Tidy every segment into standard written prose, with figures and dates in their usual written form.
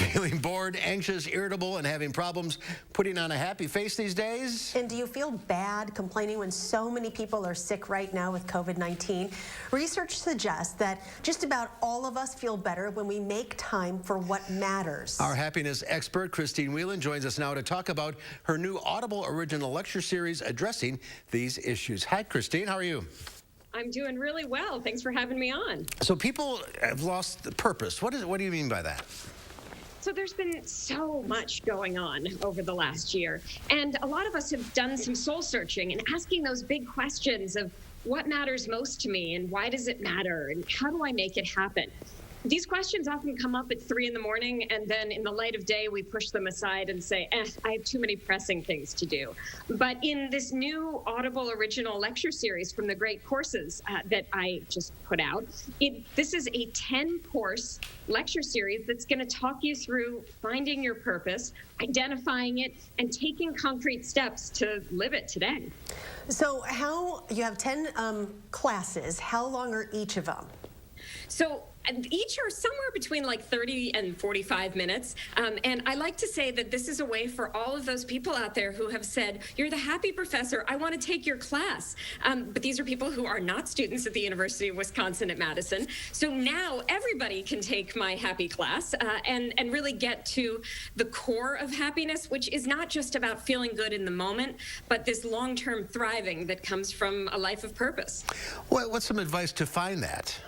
Feeling bored, anxious, irritable, and having problems putting on a happy face these days? And do you feel bad complaining when so many people are sick right now with COVID-19? Research suggests that just about all of us feel better when we make time for what matters. Our happiness expert, Whelan, joins us now to talk about her new Audible original lecture series addressing these issues. Hi, Christine. How are you? I'm doing really well. Thanks for having me on. So people have lost the purpose. What do you mean by that? So there's been so much going on over the last year, and a lot of us have done some soul searching and asking those big questions of what matters most to me and why does it matter and how do I make it happen? These questions often come up at 3 in the morning, and then in the light of day, we push them aside and say, I have too many pressing things to do. But in this new Audible original lecture series from the Great Courses that I just put out, this is a 10-course lecture series that's going to talk you through finding your purpose, identifying it, and taking concrete steps to live it today. So you have 10 classes. How long are each of them? So each are somewhere between like 30 and 45 minutes. And I like to say that this is a way for all of those people out there who have said, you're the happy professor, I want to take your class. But these are people who are not students at the University of Wisconsin at Madison. So now everybody can take my happy class and really get to the core of happiness, which is not just about feeling good in the moment, but this long-term thriving that comes from a life of purpose. What's some advice to find that?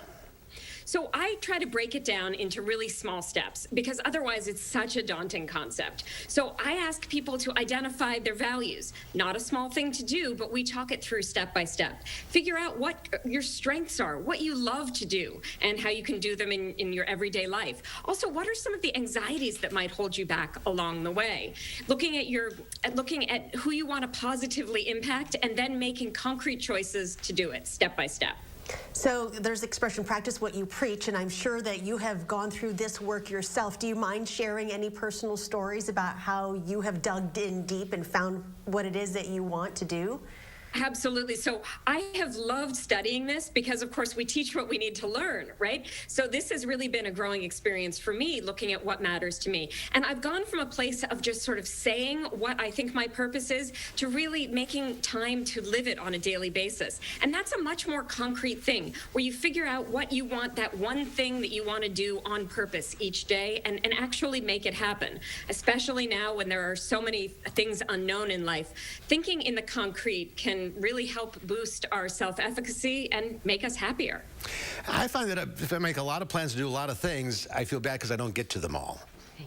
So I try to break it down into really small steps because otherwise it's such a daunting concept. So I ask people to identify their values. Not a small thing to do, but we talk it through step by step. Figure out what your strengths are, what you love to do, and how you can do them in your everyday life. Also, what are some of the anxieties that might hold you back along the way? Looking at who you want to positively impact and then making concrete choices to do it step by step. So there's expression, practice what you preach, and I'm sure that you have gone through this work yourself. Do you mind sharing any personal stories about how you have dug in deep and found what it is that you want to do? Absolutely. So I have loved studying this because, of course, we teach what we need to learn, right? So this has really been a growing experience for me, looking at what matters to me. And I've gone from a place of just sort of saying what I think my purpose is to really making time to live it on a daily basis. And that's a much more concrete thing where you figure out what you want, that one thing that you want to do on purpose each day and actually make it happen, especially now when there are so many things unknown in life. Thinking in the concrete can really help boost our self-efficacy and make us happier. I find that if I make a lot of plans to do a lot of things, I feel bad because I don't get to them all.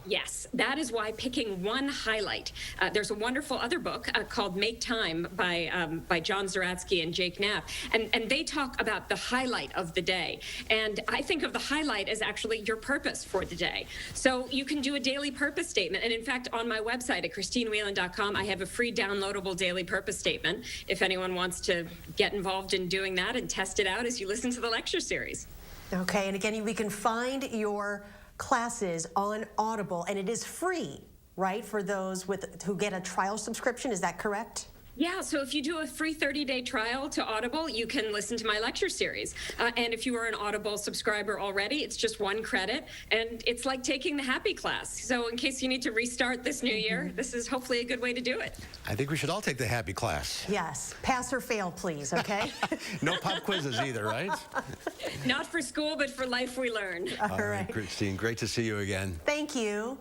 Yes, that is why picking one highlight. There's a wonderful other book called Make Time by John Zeratsky and Jake Knapp, and they talk about the highlight of the day. And I think of the highlight as actually your purpose for the day. So you can do a daily purpose statement. And in fact, on my website at ChristineWhelan.com, I have a free downloadable daily purpose statement if anyone wants to get involved in doing that and test it out as you listen to the lecture series. Okay, and again, we can find your classes on Audible, and it is free, right, for those who get a trial subscription. Is that correct? Yeah, so if you do a free 30-day trial to Audible, you can listen to my lecture series. And if you are an Audible subscriber already, it's just 1 credit, and it's like taking the happy class. So in case you need to restart this new year, this is hopefully a good way to do it. I think we should all take the happy class. Yes. Pass or fail, please, okay? No pop quizzes either, right? Not for school, but for life we learn. All right. Christine, great to see you again. Thank you.